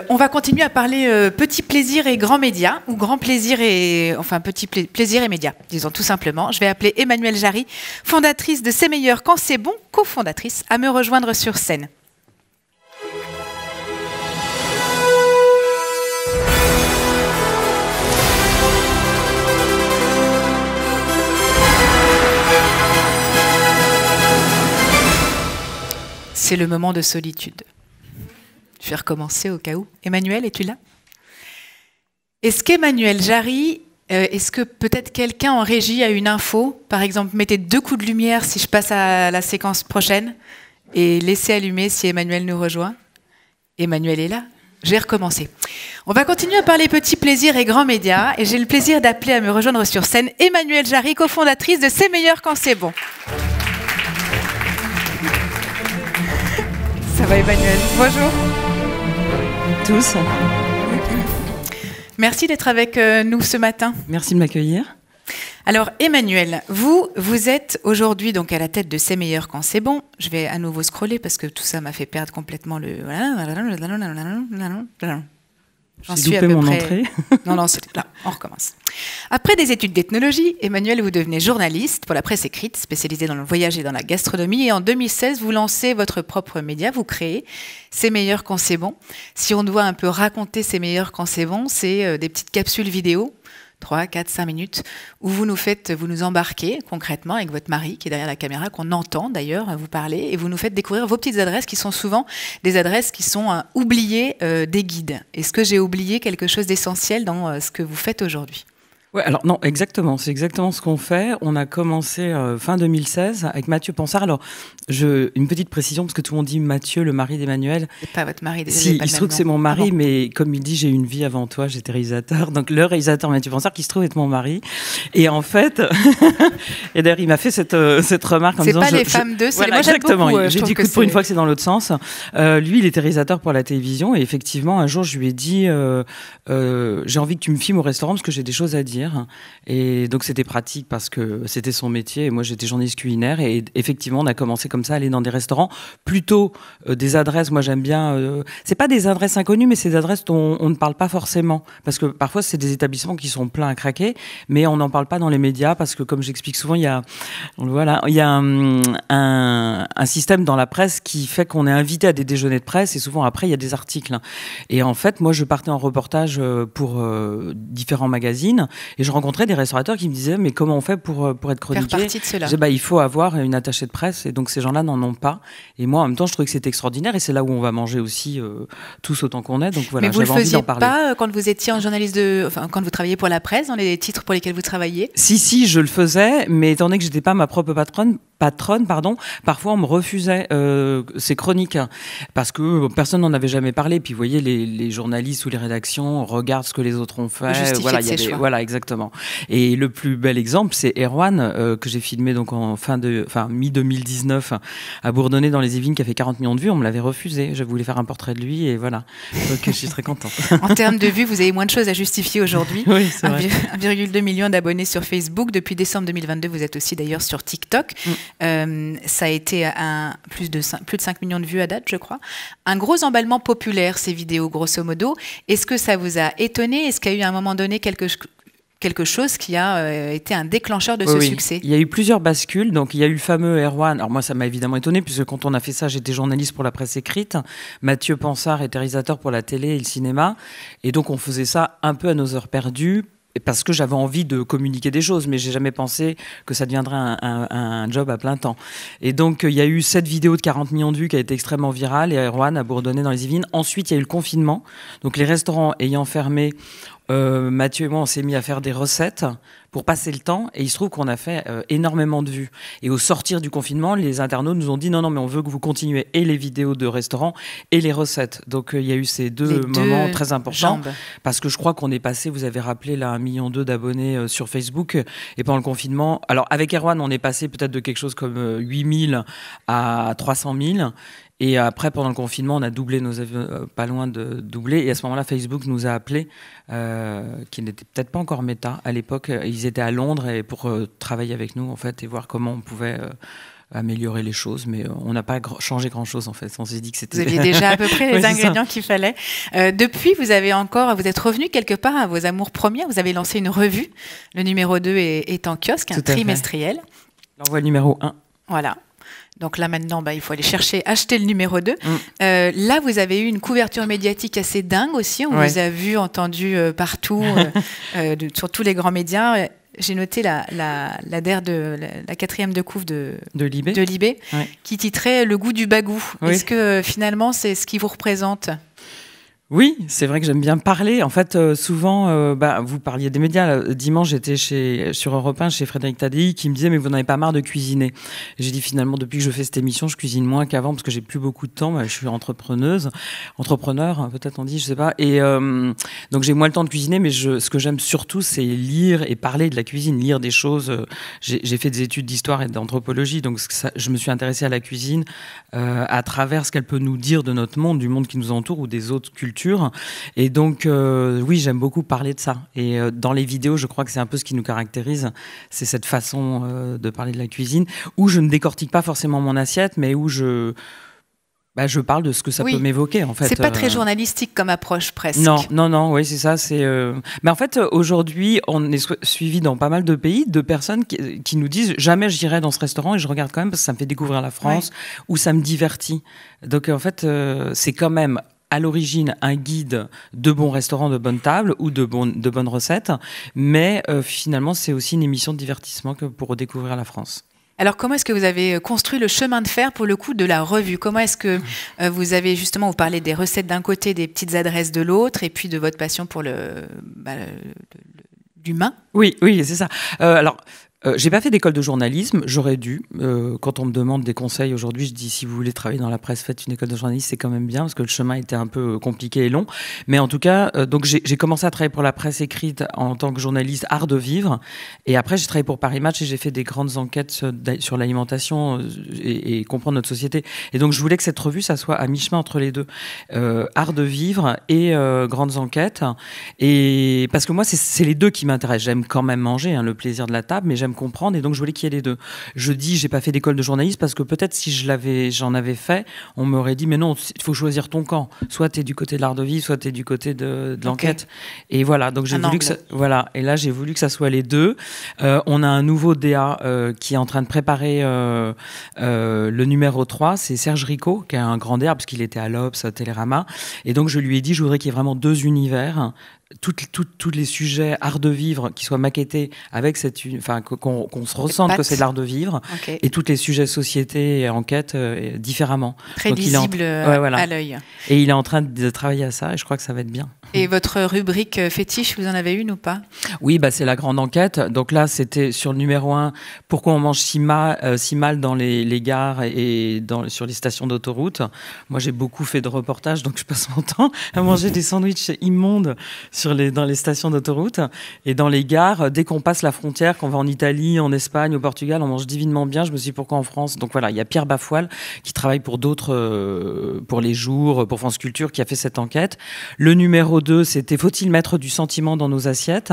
On va continuer à parler petit plaisir et grand média, ou grand plaisir et... Enfin, plaisir et média, disons tout simplement. Je vais appeler Emmanuelle Jarry, fondatrice de C'est meilleur quand c'est bon, cofondatrice, à me rejoindre sur scène. C'est le moment de solitude. Je vais recommencer au cas où. Emmanuelle, es-tu là? Est-ce qu'Emmanuelle Jarry, est-ce que peut-être quelqu'un en régie a une info? Par exemple, mettez 2 coups de lumière si je passe à la séquence prochaine et laissez allumer si Emmanuelle nous rejoint. Emmanuelle est là. Je vais recommencer. On va continuer à parler petits plaisirs et grands médias et j'ai le plaisir d'appeler à me rejoindre sur scène Emmanuelle Jarry, cofondatrice de C'est meilleur quand c'est bon. Ça va Emmanuelle? Bonjour. Tous. Merci d'être avec nous ce matin. Merci de m'accueillir. Alors Emmanuelle, vous êtes aujourd'hui donc à la tête de C'est meilleur quand c'est bon. Je vais à nouveau scroller parce que tout ça m'a fait perdre complètement le... J'en suis à peu près... entrée. Non, c'était là, on recommence. Après des études d'ethnologie, Emmanuelle, vous devenez journaliste pour la presse écrite, spécialisée dans le voyage et dans la gastronomie. Et en 2016, vous lancez votre propre média, vous créez C'est meilleur quand c'est bon. Si on doit un peu raconter C'est meilleur quand c'est bon, c'est des petites capsules vidéo, 3, 4, 5 minutes, où vous nous embarquez concrètement avec votre mari qui est derrière la caméra, qu'on entend d'ailleurs vous parler, et vous nous faites découvrir vos petites adresses qui sont souvent des adresses qui sont oubliées des guides. Est-ce que j'ai oublié quelque chose d'essentiel dans ce que vous faites aujourd'hui ? Ouais, alors non, exactement, c'est exactement ce qu'on fait. On a commencé fin 2016 avec Mathieu Pensard. Alors, une petite précision, parce que tout le monde dit Mathieu, le mari d'Emmanuelle. C'est pas votre mari, Si, il se trouve que c'est mon mari, mais comme il dit, j'ai eu une vie avant toi, j'étais réalisateur. Donc, le réalisateur Mathieu Pensard, qui se trouve être mon mari. Et en fait, et d'ailleurs, il m'a fait cette remarque en disant... C'est pas les femmes d'eux, c'est voilà, moi j'aime exactement. beaucoup. J'ai dit, écoute, pour une fois que c'est dans l'autre sens. Lui, il était réalisateur pour la télévision. Et effectivement, un jour, je lui ai dit, j'ai envie que tu me filmes au restaurant parce que j'ai des choses à dire. Et donc c'était pratique parce que c'était son métier et moi j'étais journaliste culinaire et effectivement on a commencé comme ça à aller dans des restaurants, plutôt des adresses, moi j'aime bien, c'est pas des adresses inconnues mais c'est des adresses dont on ne parle pas forcément parce que parfois c'est des établissements qui sont pleins à craquer mais on n'en parle pas dans les médias parce que comme j'explique souvent il y a un système dans la presse qui fait qu'on est invité à des déjeuners de presse et souvent après il y a des articles et en fait moi je partais en reportage pour différents magazines et je rencontrais des restaurateurs qui me disaient mais comment on fait pour être chroniqué? Faire partie de cela. Je disais, il faut avoir une attachée de presse et donc ces gens-là n'en ont pas et moi en même temps je trouvais que c'était extraordinaire et c'est là où on va manger aussi tous autant qu'on est donc voilà, mais vous j'avais envie d'en parler. Mais vous le faisiez pas quand vous étiez en journaliste quand vous travailliez pour la presse dans les titres pour lesquels vous travailliez? Si je le faisais mais étant donné que j'étais pas ma propre patronne, parfois on me refusait ces chroniques parce que personne n'en avait jamais parlé puis vous voyez les journalistes ou les rédactions regardent ce que les autres ont fait, voilà exactement. Et le plus bel exemple, c'est Erwan, que j'ai filmé donc mi-2019 à Bourdonnais dans les Yvelines, qui a fait 40 millions de vues. On me l'avait refusé. Je voulais faire un portrait de lui et voilà. Donc je suis très contente. En termes de vues, vous avez moins de choses à justifier aujourd'hui. Oui, c'est vrai. 1,2 million d'abonnés sur Facebook. Depuis décembre 2022, vous êtes aussi d'ailleurs sur TikTok. Ça a été plus de 5 millions de vues à date, je crois. Un gros emballement populaire, ces vidéos, grosso modo. Est-ce que ça vous a étonné? Est-ce qu'il y a eu à un moment donné quelque chose qui a été un déclencheur de ce succès? Il y a eu plusieurs bascules. Donc, il y a eu le fameux Erwan. Alors, moi, ça m'a évidemment étonné, puisque quand on a fait ça, j'étais journaliste pour la presse écrite. Mathieu Pensard était réalisateur pour la télé et le cinéma. Et donc, on faisait ça un peu à nos heures perdues, parce que j'avais envie de communiquer des choses, mais j'ai jamais pensé que ça deviendrait un job à plein temps. Et donc, il y a eu cette vidéo de 40 millions de vues qui a été extrêmement virale, et Erwan a bourdonné dans les Yvelines. Ensuite, il y a eu le confinement. Donc, les restaurants ayant fermé, Mathieu et moi, on s'est mis à faire des recettes pour passer le temps et il se trouve qu'on a fait énormément de vues. Et au sortir du confinement, les internautes nous ont dit non, mais on veut que vous continuez et les vidéos de restaurants et les recettes. Donc il y a eu ces deux moments très importants parce que je crois qu'on est passé, vous avez rappelé là, 1,2 million d'abonnés sur Facebook et pendant le confinement, alors avec Erwan, on est passé peut-être de quelque chose comme 8 000 à 300 000. Et après, pendant le confinement, on a doublé pas loin de doubler. Et à ce moment-là, Facebook nous a appelés, qui n'était peut-être pas encore Meta à l'époque. Ils étaient à Londres pour travailler avec nous, en fait, et voir comment on pouvait améliorer les choses, mais on n'a pas changé grand-chose en fait. On s'est dit que c'était... Vous aviez déjà à peu près les ingrédients qu'il fallait. Depuis, vous êtes revenu quelque part à vos amours premiers. Vous avez lancé une revue. Le numéro 2 est en kiosque, un trimestriel. L'envoi numéro 1. Voilà. Donc là maintenant, il faut aller acheter le numéro 2. Là, vous avez eu une couverture médiatique assez dingue aussi. On vous a vu, entendu partout, sur tous les grands médias. J'ai noté la quatrième de couve de Libé qui titrait Le goût du bagou. Est-ce que finalement, c'est ce qui vous représente ? Oui, c'est vrai que j'aime bien parler. En fait, souvent, vous parliez des médias. Dimanche, j'étais sur Europe 1 chez Frédéric Tadei qui me disait « Mais vous n'avez pas marre de cuisiner ?» J'ai dit finalement, depuis que je fais cette émission, je cuisine moins qu'avant parce que j'ai plus beaucoup de temps. Je suis entrepreneur, peut-être on dit, je sais pas. Et donc j'ai moins le temps de cuisiner, mais ce que j'aime surtout, c'est lire et parler de la cuisine, lire des choses. J'ai fait des études d'histoire et d'anthropologie, donc je me suis intéressée à la cuisine à travers ce qu'elle peut nous dire de notre monde, du monde qui nous entoure ou des autres cultures. Et donc, oui, j'aime beaucoup parler de ça. Et dans les vidéos, je crois que c'est un peu ce qui nous caractérise, c'est cette façon de parler de la cuisine, où je ne décortique pas forcément mon assiette, mais où je parle de ce que ça peut m'évoquer, en fait. C'est pas très journalistique comme approche, presque. Non, oui, c'est ça. Mais en fait, aujourd'hui, on est suivi dans pas mal de pays de personnes qui nous disent « Jamais je j'irai dans ce restaurant et je regarde quand même parce que ça me fait découvrir la France ou ça me divertit. » Donc, en fait, c'est quand même à l'origine un guide de bons restaurants, de bonnes tables ou de bonnes recettes, mais finalement c'est aussi une émission de divertissement pour redécouvrir la France. Alors comment est-ce que vous avez construit le chemin de fer pour le coup de la revue ? Comment est-ce que vous avez justement, vous parlez des recettes d'un côté, des petites adresses de l'autre, et puis de votre passion pour l'humain ? Oui, c'est ça. J'ai pas fait d'école de journalisme, j'aurais dû. Quand on me demande des conseils aujourd'hui, je dis si vous voulez travailler dans la presse, faites une école de journalisme, c'est quand même bien parce que le chemin était un peu compliqué et long. Mais en tout cas, donc j'ai commencé à travailler pour la presse écrite en tant que journaliste art de vivre. Et après, j'ai travaillé pour Paris Match et j'ai fait des grandes enquêtes sur l'alimentation et comprendre notre société. Et donc je voulais que cette revue, ça soit à mi-chemin entre les deux, art de vivre et grandes enquêtes. Et parce que moi, c'est les deux qui m'intéressent. J'aime quand même manger, le plaisir de la table, mais j'aime comprendre et donc je voulais qu'il y ait les deux. Je dis j'ai pas fait d'école de journalisme parce que peut-être si j'en avais fait, on m'aurait dit mais non, il faut choisir ton camp. Soit tu es du côté de l'art de vivre, soit tu es du côté de l'enquête. Et voilà, donc j'ai voulu que ça, voilà, et là j'ai voulu que ça soit les deux. On a un nouveau DA qui est en train de préparer le numéro 3, c'est Serge Ricot qui est un grand DA parce qu'il était à l'Obs, à Télérama, et donc je lui ai dit je voudrais qu'il y ait vraiment deux univers. Tous les sujets art de vivre qui soient maquettés avec qu'on se ressente que c'est de l'art de vivre, et tous les sujets société et enquête différemment. Très lisible à l'œil. Et il est en train de travailler à ça et je crois que ça va être bien. Et votre rubrique fétiche, vous en avez une ou pas ? Oui, c'est la grande enquête. Donc là, c'était sur le numéro 1, pourquoi on mange si mal dans les gares et sur les stations d'autoroute. Moi, j'ai beaucoup fait de reportages, donc je passe mon temps à manger des sandwichs immondes dans les stations d'autoroute et dans les gares. Dès qu'on passe la frontière, qu'on va en Italie, en Espagne, au Portugal, on mange divinement bien. Je me suis dit pourquoi en France ? Donc voilà, il y a Pierre Bafoile qui travaille pour d'autres, pour Les Jours, pour France Culture, qui a fait cette enquête. Le numéro 2, c'était faut-il mettre du sentiment dans nos assiettes ?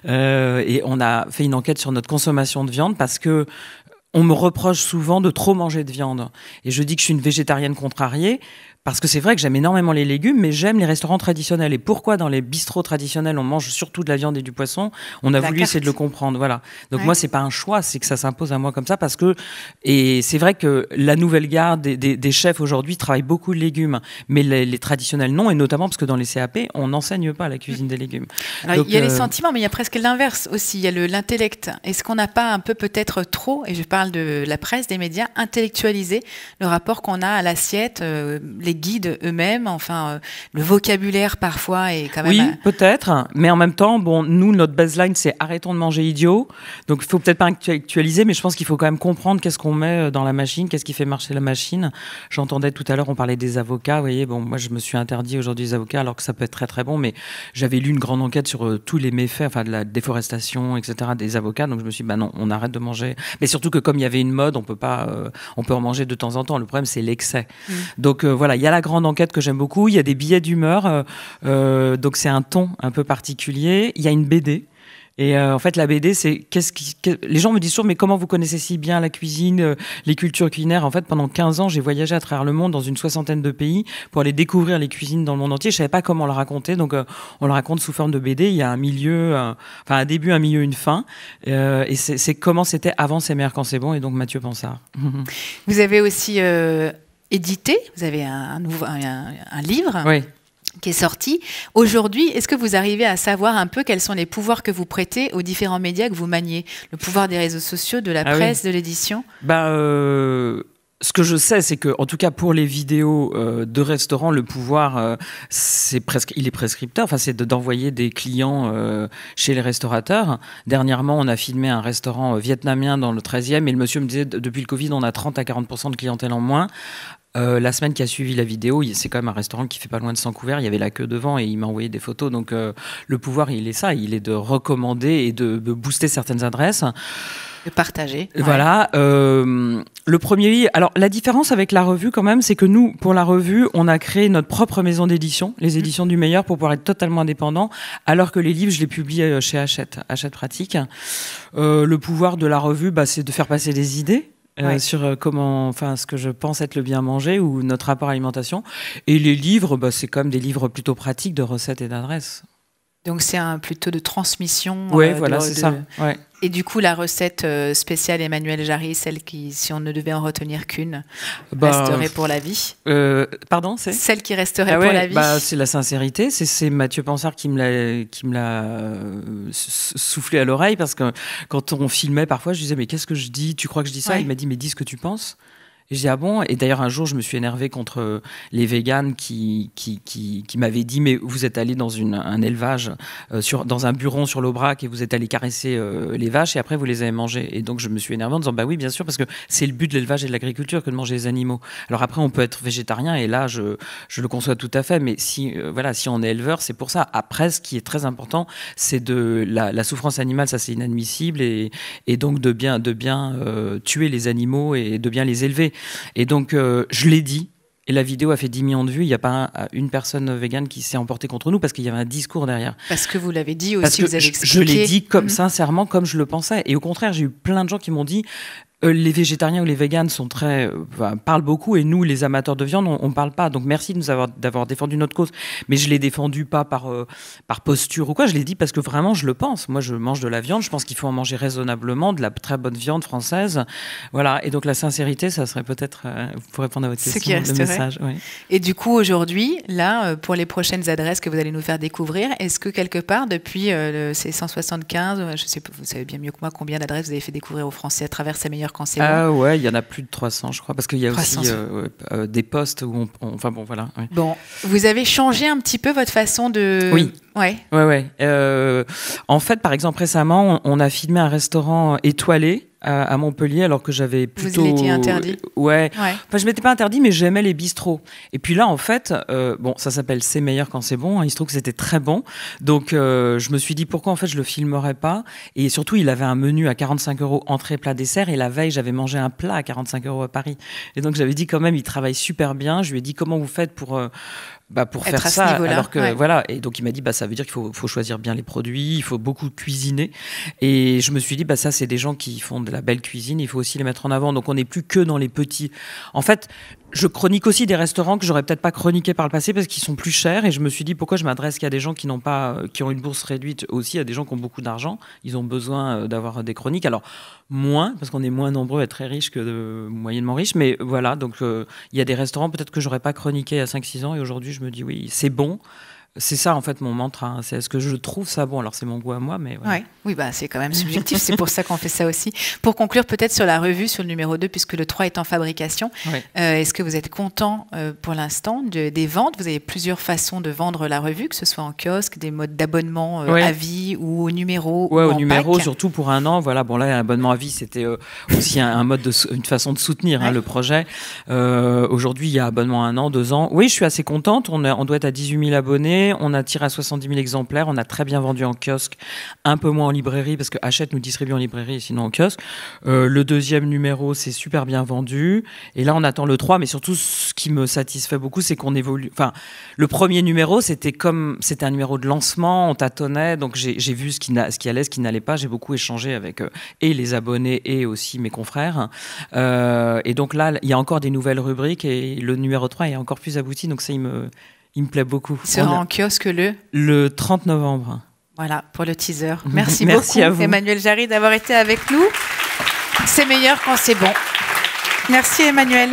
Et on a fait une enquête sur notre consommation de viande parce que on me reproche souvent de trop manger de viande. Et je dis que je suis une végétarienne contrariée. Parce que c'est vrai que j'aime énormément les légumes, mais j'aime les restaurants traditionnels. Et pourquoi dans les bistrots traditionnels, on mange surtout de la viande et du poisson ? On a voulu essayer de le comprendre. Voilà. Donc moi, c'est pas un choix, c'est que ça s'impose à moi comme ça. Et c'est vrai que la nouvelle garde des chefs aujourd'hui travaillent beaucoup de légumes, mais les traditionnels non, et notamment parce que dans les CAP, on n'enseigne pas la cuisine des légumes. Alors, donc, il y a les sentiments, mais il y a presque l'inverse aussi. Il y a l'intellect. Est-ce qu'on n'a pas un peu peut-être trop, et je parle de la presse, des médias, intellectualisé le rapport qu'on a à l'assiette, les guides eux-mêmes, le vocabulaire parfois est quand même... Oui, peut-être, mais en même temps, nous, notre baseline, c'est arrêtons de manger idiot. Donc, il faut peut-être pas actualiser, mais je pense qu'il faut quand même comprendre qu'est-ce qu'on met dans la machine, qu'est-ce qui fait marcher la machine. J'entendais tout à l'heure, on parlait des avocats. Vous voyez, moi, je me suis interdit aujourd'hui les avocats, alors que ça peut être très, très bon, mais j'avais lu une grande enquête sur tous les méfaits, de la déforestation, etc., des avocats. Donc, je me suis dit, non, on arrête de manger. Mais surtout que comme il y avait une mode, on peut en manger de temps en temps. Le problème, c'est l'excès. Donc, voilà, il y a la grande enquête que j'aime beaucoup, il y a des billets d'humeur, donc c'est un ton un peu particulier, il y a une BD. Et en fait, la BD, c'est les gens me disent toujours, mais comment vous connaissez si bien la cuisine, les cultures culinaires? En fait, pendant 15 ans, j'ai voyagé à travers le monde dans une 60aine de pays pour aller découvrir les cuisines dans le monde entier. Je savais pas comment le raconter, donc on le raconte sous forme de BD. Il y a un milieu, un début, un milieu, une fin. Et c'est comment c'était avant C'est meilleur quand c'est bon. Et donc Mathieu Pensard. Vous avez aussi édité. Vous avez un livre. Oui. Qui est sorti. Aujourd'hui, est-ce que vous arrivez à savoir un peu quels sont les pouvoirs que vous prêtez aux différents médias que vous maniez? Le pouvoir des réseaux sociaux, de la presse, de l'édition? Ce que je sais, c'est que, en tout cas pour les vidéos de restaurants, le pouvoir, il est prescripteur. Enfin, c'est d'envoyer des clients chez les restaurateurs. Dernièrement, on a filmé un restaurant vietnamien dans le 13e et le monsieur me disait, depuis le Covid, on a 30 à 40% de clientèle en moins. La semaine qui a suivi la vidéo, c'est quand même un restaurant qui fait pas loin de 100 couverts. Il y avait la queue devant et il m'a envoyé des photos. Donc le pouvoir, il est de recommander et de booster certaines adresses. De partager. Voilà. Le premier. Alors la différence avec la revue quand même, c'est que nous, pour la revue, on a créé notre propre maison d'édition, les éditions du meilleur, pour pouvoir être totalement indépendant. Alors que les livres, je les publie chez Hachette Pratique. Le pouvoir de la revue, c'est de faire passer des idées. Sur ce que je pense être le bien manger ou notre rapport à l'alimentation. Et les livres, c'est comme des livres plutôt pratiques de recettes et d'adresses. Donc c'est plutôt de transmission. Oui, voilà, c'est ça. Ouais. Et du coup, la recette spéciale Emmanuelle Jarry, celle qui, si on ne devait en retenir qu'une, resterait pour la vie. Pardon, c'est celle qui resterait pour la vie. C'est la sincérité. C'est Mathieu Pensard qui me l'a soufflé à l'oreille, parce que quand on filmait, parfois, je disais, mais qu'est-ce que je dis? Tu crois que je dis ça? Il m'a dit, mais dis ce que tu penses. Et je dis, ah bon? Et d'ailleurs, un jour, je me suis énervé contre les véganes qui m'avaient dit, mais vous êtes allé dans un élevage, dans un buron sur l'Aubrac, et vous êtes allé caresser les vaches, et après, vous les avez mangées. Et donc, je me suis énervé en disant, bah oui, bien sûr, parce que c'est le but de l'élevage et de l'agriculture que de manger les animaux. Alors après, on peut être végétarien, et là, je le conçois tout à fait, mais si on est éleveur, c'est pour ça. Après, ce qui est très important, c'est la souffrance animale, ça c'est inadmissible, et donc de bien tuer les animaux et de bien les élever. Et donc, je l'ai dit, et la vidéo a fait 10 millions de vues. Il n'y a pas une personne végane qui s'est emportée contre nous, parce qu'il y avait un discours derrière. Parce que vous l'avez dit aussi, vous avez expliqué. Je l'ai dit sincèrement, comme je le pensais. Et au contraire, j'ai eu plein de gens qui m'ont dit, les végétariens ou les véganes sont parlent beaucoup, et nous, les amateurs de viande, on parle pas. Donc merci de d'avoir défendu notre cause. Mais je l'ai défendu pas par posture ou quoi. Je l'ai dit parce que vraiment, je le pense. Moi, je mange de la viande. Je pense qu'il faut en manger raisonnablement, de la très bonne viande française. Voilà. Et donc la sincérité, ça serait peut-être, pour répondre à votre question, le message. Oui. Et du coup, aujourd'hui, là, pour les prochaines adresses que vous allez nous faire découvrir, est-ce que quelque part, depuis ces 175, je sais, vous savez bien mieux que moi combien d'adresses vous avez fait découvrir aux Français à travers ces meilleurs quand c'est bon. Ouais, il y en a plus de 300, je crois, parce qu'il y a aussi des postes où enfin bon, voilà. Ouais. Bon, vous avez changé un petit peu votre façon de... Oui. Ouais. En fait, par exemple, récemment, on a filmé un restaurant étoilé à Montpellier, alors que j'avais plutôt... Vous l'étiez interdit. Ouais. Enfin, je m'étais pas interdit, mais j'aimais les bistrots. Et puis là, en fait, ça s'appelle C'est meilleur quand c'est bon. Il se trouve que c'était très bon. Donc, je me suis dit, pourquoi en fait je le filmerais pas? Et surtout, il avait un menu à 45 € entrée, plat, dessert. Et la veille, j'avais mangé un plat à 45 € à Paris. Et donc, j'avais dit quand même, il travaille super bien. Je lui ai dit, comment vous faites pour faire ça, alors que voilà. Et donc il m'a dit, ça veut dire qu'il faut choisir bien les produits, il faut beaucoup cuisiner. Et je me suis dit, ça c'est des gens qui font de la belle cuisine, il faut aussi les mettre en avant. Donc on n'est plus que dans les petits. En fait, je chronique aussi des restaurants que j'aurais peut-être pas chroniqués par le passé parce qu'ils sont plus chers, et je me suis dit, pourquoi je m'adresse qu'à des gens qui ont une bourse réduite, aussi à des gens qui ont beaucoup d'argent. Ils ont besoin d'avoir des chroniques. Alors moins, parce qu'on est moins nombreux à être très riches que moyennement riches, mais voilà. Donc il y a des restaurants peut-être que j'aurais pas chroniqué à 5-6 ans, et aujourd'hui je me dis, oui, c'est bon. C'est ça, en fait, mon mantra. Hein. C'est est-ce que je trouve ça bon? Alors, c'est mon goût à moi, mais... Voilà. Ouais. Oui, c'est quand même subjectif. C'est pour ça qu'on fait ça aussi. Pour conclure, peut-être sur la revue, sur le numéro 2, puisque le 3 est en fabrication, est-ce que vous êtes content pour l'instant des ventes? Vous avez plusieurs façons de vendre la revue, que ce soit en kiosque, des modes d'abonnement à vie, ou au numéro, ou au en numéro, pack. Surtout pour un an. Voilà. Bon, là, l'abonnement à vie, c'était aussi une façon de soutenir le projet. Aujourd'hui, il y a abonnement à 1 an, 2 ans. Oui, je suis assez contente. On doit être à 18 000 abonnés. tourné, on a tiré à 70 000 exemplaires, on a très bien vendu en kiosque, un peu moins en librairie, parce que Hachette nous distribue en librairie, sinon en kiosque. Le deuxième numéro, c'est super bien vendu. Et là, on attend le 3, mais surtout, ce qui me satisfait beaucoup, c'est qu'on évolue. Enfin, le premier numéro, c'était un numéro de lancement, on tâtonnait, donc j'ai vu ce qui allait, ce qui n'allait pas. J'ai beaucoup échangé avec et les abonnés et aussi mes confrères. Et donc là, il y a encore des nouvelles rubriques et le numéro 3 est encore plus abouti, donc ça, il me plaît beaucoup. Il sera en kiosque le 30 novembre. Voilà, pour le teaser. Merci beaucoup, à vous. Emmanuelle Jarry, d'avoir été avec nous. C'est meilleur quand c'est bon. Merci, Emmanuelle.